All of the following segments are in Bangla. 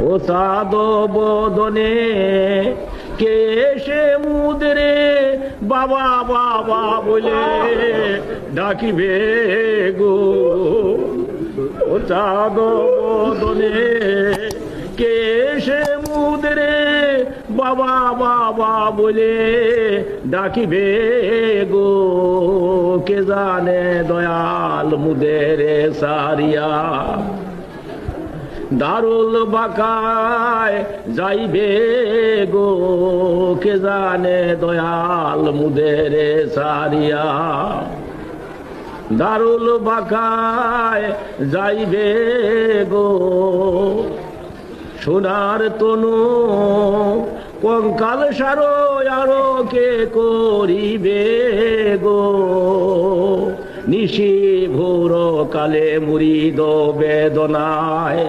ও চাঁদ বদনে কে এসে মুদরে বাবা বাবা বলে ডাকিবে গো। ও চাঁদ বদনে কে এসে মুদরে বাবা বাবা বলে ডাকিবে গো। কে জানে দয়াল মুদেরে সারিয়া দারুল বাকায় যাইবে গো। কে জানে দয়াল মুদেরে সারিয়া দারুল বাকায় যাইবে গো। সোনার তনু কঙ্কাল সারো আরো কে করিবে গো। নিশি ভোর কালে মুরিদ বেদনায়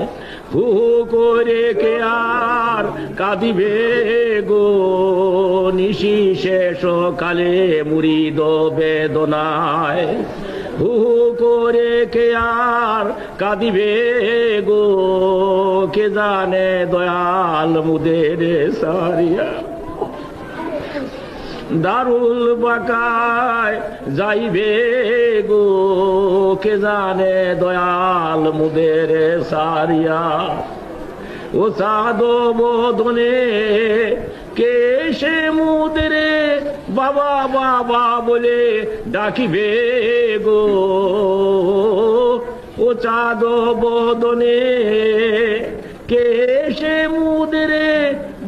হু করে কে আর কাঁদিবে গো। নিশি শেষ কালে মুরিদ বেদনায় হু করে কে আর কাঁদিবে গো। কে জানে দয়াল মুদেরে সারিয়া দারুল বাকায় যাইবে গো। কে জানে দয়াল মুদেরে সারিয়া ও চাঁদ বদনে কে সে মুদেরে বাবা বাবা বলে ডাকিবে গো। ও চাঁদ বদনে কে সে মুদেরে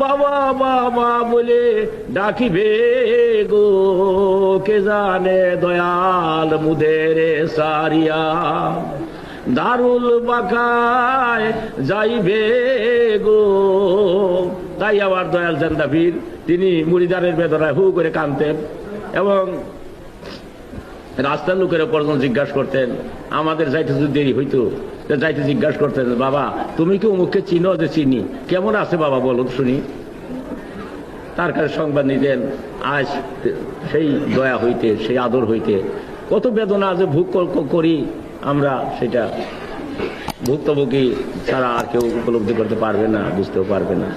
বাবা বাবা বলে ডাকিবে গো। কে জানে দয়াল মুদেরে সারিয়া দারুল বাকায় যাইবে গো। তাই আবার দয়াল জান্দা পীর তিনি মুরিদারের বেদনায় হু করে কাঁদতেন এবং রাস্তার লোকের পর্যন্ত জিজ্ঞাসা করতেন। আমাদের যাইতে যদি দেরি হইতো যাইতে জিজ্ঞাসা করতেন, বাবা তুমি কি অমুককে চিনো? যে চিনি। কেমন আছে বাবা বলো শুনি। তার কাছে সংবাদ নিতেন। আজ সেই দয়া হইতে সেই আদর হইতে কত বেদনা যে ভোগ করি আমরা, সেটা ভুক্তভোগী ছাড়া আর কেউ উপলব্ধি করতে পারবে না, বুঝতেও পারবে না।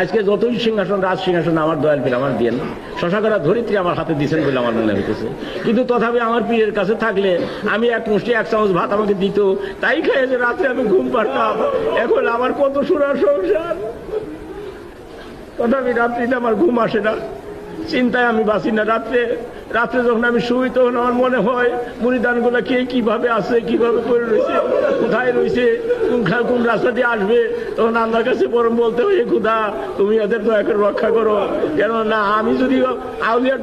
আজকে যতই সিংহাসন রাজ সিংহাসন আমার দয়াল পীর আমার দেন, শশাকরা ধরিত্রী আমার হাতে দিচ্ছেন বলে আমার মনে হইতেছে। কিন্তু তথাপি আমার পীরের কাছে থাকলে আমি এক মুষ্টি এক চামচ ভাত আমাকে দিত, তাই খেয়ে যে রাত্রে আমি ঘুম পারতাম। এখন আমার কত সোনার সংসার, তথাপি রাত্রিতে আমার ঘুম আসে না, চিন্তায় আমি বাঁচি না। রাত্রে রাত্রে যখন আমি শুই তখন আমার মনে হয় মুরিদান গুলা কে কিভাবে আছে, কিভাবে করে রয়েছে, কোথায় রয়েছে, কোন রাস্তা দিয়ে আসবে। তখন আল্লাহর কাছে পরম বলতে হয়, খুদা তুমি এদের দয়া করে রক্ষা করো। কেন না আমি যদি আউলিয়ার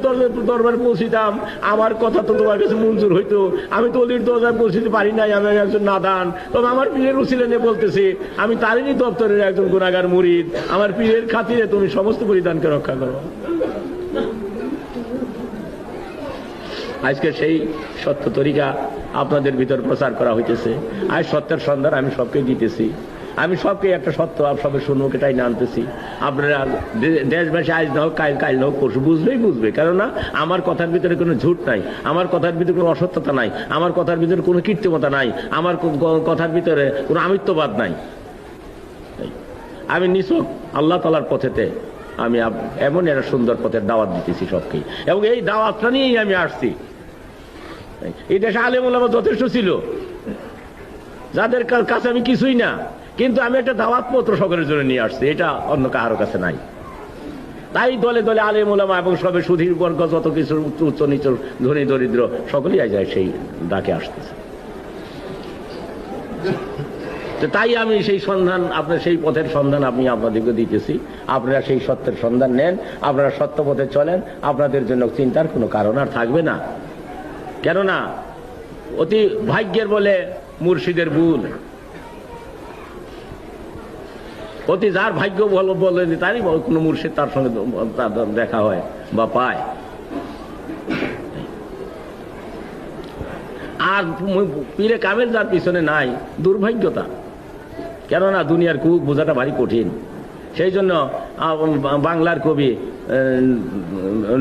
দরবারে পৌঁছিতাম আমার কথা তো তোমার কাছে মঞ্জুর হইতো। আমি তো অলির দরজায় পৌঁছিতে পারি নাই, আমি একজন নাদান। তবে আমার পীরের উসিলে নিয়ে বলতেছি আমি তারিনী দপ্তরের একজন গুনাহগার মুরিদ, আমার পীরের খাতিরে তুমি সমস্ত পরিধানকে রক্ষা করো। আজকে সেই সত্য তরিকা আপনাদের ভিতর প্রচার করা হইতেছে। আজ সত্যের সন্ধান আমি সবকে দিতেছি, আমি সবকে একটা সত্য সবে শুনুক এটাই আনতেছি। আপনারা দেশবাসী আজ না হোক কাল না হোক পরশু বুঝবে। কেননা আমার কথার ভিতরে কোনো ঝুট নাই, আমার কথার ভিতরে কোনো অসত্যতা নাই, আমার কথার ভিতরে কোনো কৃত্রিমতা নাই, আমার কথার ভিতরে কোনো আমিত্ববাদ নাই। আমি নিছক আল্লাহ তাআলার পথেতে আমি এমন একটা সুন্দর পথের দাওয়াত দিতেছি সবকে, এবং এই দাওয়াতটা নিয়েই আমি আসছি। এই দেশে আলেম ওলামা যথেষ্ট ছিল, যাদের কাছে আমি কিছুই না, কিন্তু আমি একটা দাওয়াত পত্র সকলের জন্য নিয়ে আসছি, এটা অন্য কারোর কাছে নাই। তাই দলে দলে আলেম ওলামা এবং সবে সুধীর বর্গ যত কিছু উচ্চ নিচ ধনী দরিদ্র সকলেই যায় সেই ডাকে আসতেছে। তাই আমি সেই সন্ধান, আপনার সেই পথের সন্ধান আমি আপনাদেরকে দিতেছি। আপনারা সেই সত্যের সন্ধান নেন, আপনারা সত্য পথে চলেন, আপনাদের জন্য চিন্তার কোনো কারণ আর থাকবে না। কেননা অতি ভাগ্যের বলে মুর্শিদের ভুল, অতি যার ভাগ্য ভালো বলে তারই কোনো মুর্শিদ তার সঙ্গে দেখা হয় বা পায়। আর পীরে কামেল যার পিছনে নাই, দুর্ভাগ্যতা। কেননা দুনিয়ার কুক বোঝাটা ভারী কঠিন। সেই জন্য বাংলার কবি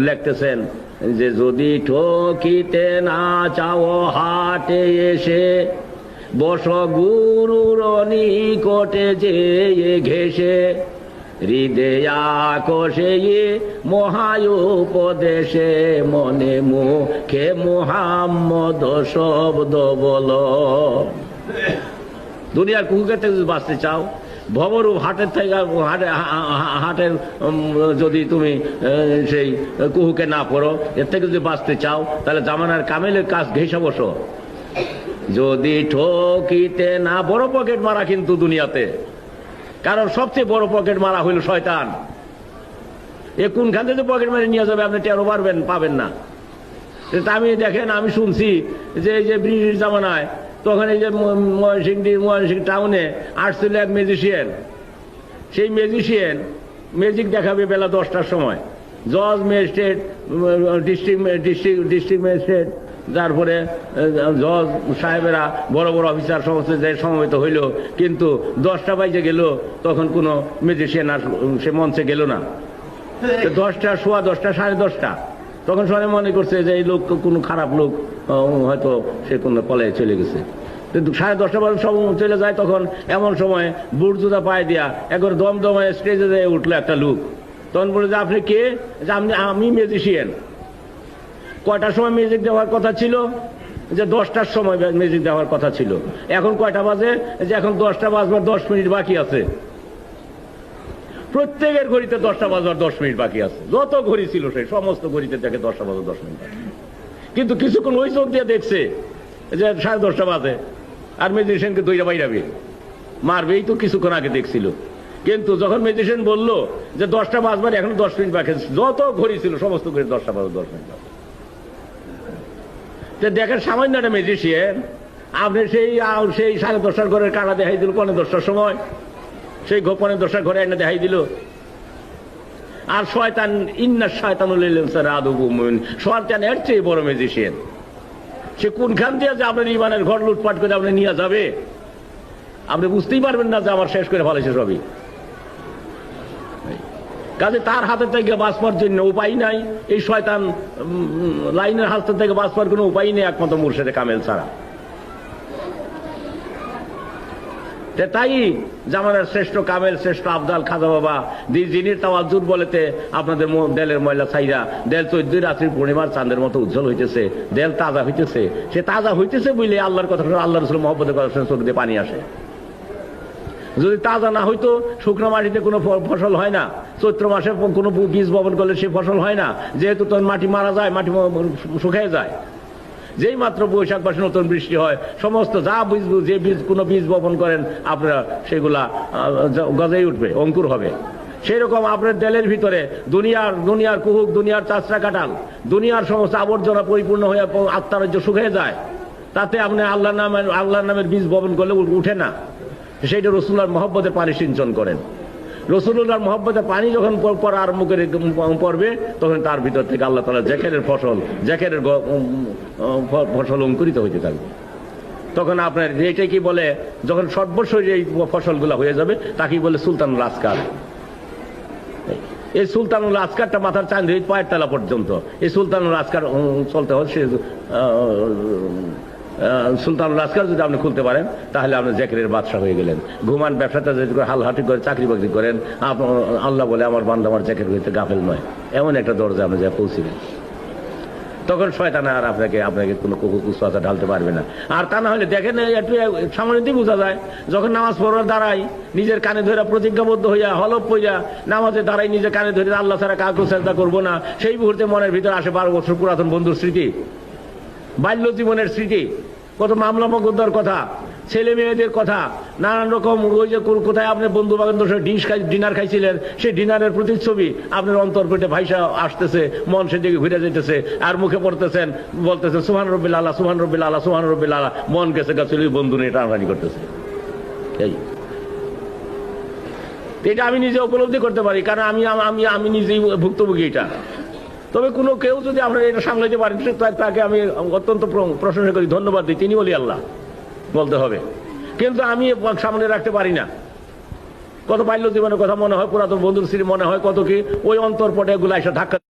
লিখতেছেন যে যদি ঠকিতে না চাও হাটে এসে বস গুরুর নিকটে যে ঘেসে, হৃদয়া কোষে মহায় উপদেশে, মনে মুখে মুহাম্মদ শব্দ বল। দুনিয়ার কুকুরের থেকে যদি বাঁচতে চাও, ভবরূপ হাটের থেকে হাটের যদি তুমি সেই কুহুকে না পড়ো, এর থেকে যদি বাঁচতে চাও, তাহলে জামানার কামেলের কাজ ঘেঁষে বসো। যদি ঠকিতে না, বড় পকেট মারা কিন্তু দুনিয়াতে, কারণ সবচেয়ে বড় পকেট মারা হইল শয়তান। এ কোনখান থেকে পকেট মারি নিয়ে যাবে আপনি টেরো পাবেন না। আমি দেখেন, আমি শুনছি যে এই যে ব্রিটিশ জামানায় তখন এই যে ময়মনসিংহ টাউনে আসছিল এক ম্যাজিশিয়ান। সেই ম্যাজিশিয়ান ম্যাজিক দেখাবে বেলা 10টার সময়। জজ, ম্যাজিস্ট্রেট, ডিস্ট্রিক্ট ম্যাজিস্ট্রেট, তারপরে জজ সাহেবেরা, বড় বড় অফিসার সমস্ত যে সমবেত হইল, কিন্তু 10টা বাজে গেল, তখন কোনো ম্যাজিশিয়ান আর সে মঞ্চে গেল না। 10টা, সোয়া 10টা, 10:30, তখন সবাই মনে করছে যে এই লোক কোনো খারাপ লোক, হয়তো সে কোনো পলায় চলে গেছে। 10:30 বাজে সব চলে যায়। তখন এমন সময় বুট জুতা পায়ে দিয়া একবার দমদমায় স্টেজে যেয়ে উঠলো একটা লোক। তখন বলে যে আপনি কে? যে আমি ম্যাজিশিয়ান। কয়টার সময় মিউজিক দেওয়ার কথা ছিল? যে 10টার সময় মিউজিক দেওয়ার কথা ছিল। এখন কয়টা বাজে? যে এখন 10টা বাজবার 10 মিনিট বাকি আছে। প্রত্যেকের ঘড়িতে 10টা বাজবার 10 মিনিট বাকি আছে। যত ঘড়ি ছিল সেই সমস্ত ঘড়িতে দেখে 10টা বাজার 10 মিনিট বাকি। কিন্তু কিছুক্ষণ ওই চোখ দিয়ে দেখছে যে 10:30 বাজে, আর ম্যাজিশিয়ানকে দইরা বাইরাবে, মারবে, এই তো কিছুক্ষণ আগে দেখছিল। কিন্তু যখন ম্যাজিশিয়ান বলল যে 10টা বাজবার এখন 10 মিনিট বাকি, যত ঘড়ি ছিল সমস্ত ঘড়ি 10টা বাজার 10 মিনিট বাকি। দেখেন, সামান্য একটা ম্যাজিশিয়ান আপনি সেই 10:30 ঘরের কাটা দেখাই দিল 10:15 সময়, সেই 10:15 ঘরে এনে দেখাই দিল। আর শয়তান, ইন্না শয়তানুল ইনসান আদুউউম মুবিন, শয়তান এর চেয়ে বড় ম্যাজিশিয়ান। সে কোনখান দিয়ে যে আপনার ইমানের ঘর লুটপাট করে আপনি নিয়ে যাবে, আপনি বুঝতেই পারবেন না যে আমার শেষ করে ফেলেছে সবই। কাজে তার হাতের থেকে বাঁচবার জন্য উপায় নাই। এই শয়তান লাইনের হাত থেকে বাঁচবার কোনো উপায় নেই একমাত্র মুর্শিদে কামেল ছাড়া। তাই জামানের শ্রেষ্ঠ কামেল, শ্রেষ্ঠ আবদাল খাজা বাবা যিনি তাওয়াজ্জুদ বলেতে আপনাদের দেলের ময়লা ছাইরা দেল 14 রাত্রির পূর্ণিমার চাঁদের মতো উজ্জ্বল হইতেছে, দেল তাজা হইতেছে। সে তাজা হইতেছে বুঝলে আল্লাহর কথা, আল্লাহ রাসূল মহব্বতের কথা শুনে চোখ দিয়ে পানি আসে। যদি তাজা না হইতো, শুকনো মাটিতে কোনো ফসল হয় না। চৈত্র মাসে কোনো বীজ বপন করলে সে ফসল হয় না, যেহেতু তখন মাটি মারা যায়, মাটি শুকিয়ে যায়। যেই মাত্র বৈশাখ মাসে নতুন বৃষ্টি হয়, সমস্ত যা বীজ কোনো বীজ বপন করেন আপনারা, সেগুলা গজাই উঠবে, অঙ্কুর হবে। সেই রকম আপনার দেলের ভিতরে দুনিয়ার কুহুক, দুনিয়ার চাষরা কাটাল, দুনিয়ার সমস্ত আবর্জনা পরিপূর্ণ হয়ে আত্মারাজ্য শুকিয়ে যায়। তাতে আপনি আল্লাহর নামের বীজ বপন করলে উঠে না। সেইটা রাসূলুল্লাহর মহব্বতের পানি সিঞ্চন করেন। রাসূলুল্লাহর মহব্বতের পানি যখন পড়া আরম্ভ করে পড়বে, তখন তার ভিতর থেকে আল্লাহ তাআলা জাকেরের ফসল অঙ্কুরিত হইতে থাকবে। তখন আপনার এটাই কি বলে, যখন সর্বশরীরে এই ফসলগুলো হয়ে যাবে, তাকেই বলে সুলতানুল আসকার। এই সুলতানুল আসকারটা মাথার চাঁদ হয়ে পায়ের তলা পর্যন্ত এই সুলতানুল আসকার চলতে হয়। সে সুলতানুল আসকার যদি আপনি খুলতে পারেন, তাহলে আপনি জাকিরের বাদশা হয়ে গেলেন। ঘুমান, ব্যবসাটা যদি হালহাটি করে চাকরি বাকরি করেন, আল্লাহ বলে আমার বান্দা আমার জাকির হইতে গাফেল নয়, এমন একটা দরজা আপনি যা পৌঁছিলেন। তখন শয়তান আর আপনাকে কোনো কুসুয়াচা ঢালতে পারবে না। আর তা না হলে দেখেন, একটু সামনেতেই বোঝা যায়, যখন নামাজ পড়ার দাঁড়াই নিজের কানে ধরে প্রতিজ্ঞাবদ্ধ হইয়া হলফ পইয়া নামাজে দাঁড়াই নিজের কানে ধরে আল্লাহ ছাড়া কাউকে চেষ্টা করবো না, সেই মুহূর্তে মনের ভিতরে আসে 12 বছর পুরাতন বন্ধুর স্মৃতি, বাল্য জীবনের স্মৃতি, কত মামলা মকদ্দর কথা, ছেলে মেয়েদের কথা, নানান রকম। ওই যে কোথায় আপনি বন্ধু বান্ধব ডিনার খাইছিলেন, সেই ডিনারের প্রতিচ্ছবি আপনার অন্তর পেটে ভাইসা আসতেছে, মন সেদিকে ঘুরে যেতেছে, আর মুখে পড়তেছেন, বলতেছেন সুবহান রাব্বিল আলা, সুবহান রাব্বিল আলা, সুবহান রাব্বিল আলা। মন গেছে গাছে বন্ধু নিয়ে টানাটানি করতেছে। এটা আমি নিজে উপলব্ধি করতে পারি, কারণ আমি নিজেই ভুক্তভোগী এটা। তবে কোনো কেউ যদি আমরা এটা সামলাইতে পারেন, তাকে আমি অত্যন্ত প্রশংসা করি, ধন্যবাদ দিই। তিনি বলি আল্লাহ বলতে হবে, কিন্তু আমি সামনে রাখতে পারি না। কত বাল্য জীবনের কথা মনে হয়, পুরাতন বন্ধুর স্মৃতি মনে হয়, কত কি ওই অন্তরপটে এগুলো এসে ধাক্কা